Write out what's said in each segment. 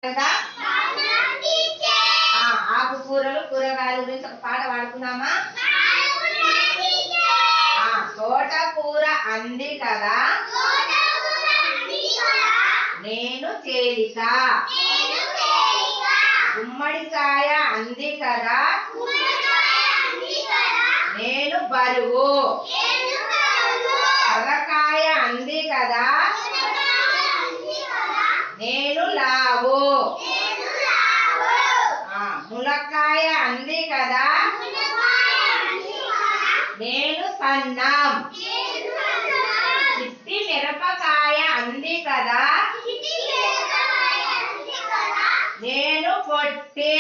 కదా ఆకుకూరలు కూరగాయల గురించి ఒక పాట పాడుకుందామా? తోటకూర అంది కదా నేను తేలిక, గుమ్మడికాయ అంది కదా నేను బరువు, సొరకాయ అంది కదా నేను లావు, ములక్కాయ అంది కదా నేను సన్నం, చిట్టి మిరపకాయ అంది కదా నేను పొట్టి,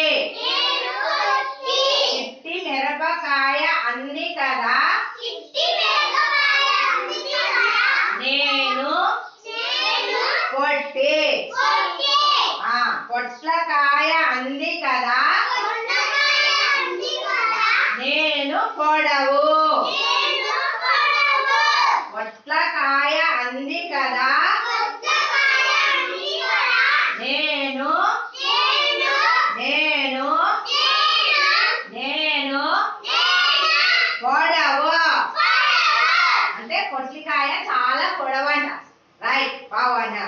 చిట్టి మిరపకాయ అంది కదా నేను పొట్టి, పొట్లకాయ అంది కదా నేను పొడవు, పొట్లకాయ అంది కదా నేను నేను నేను పొడవు అంటే పొట్లికాయ చాలా పొడవంట. రైట్, బాగున్నా.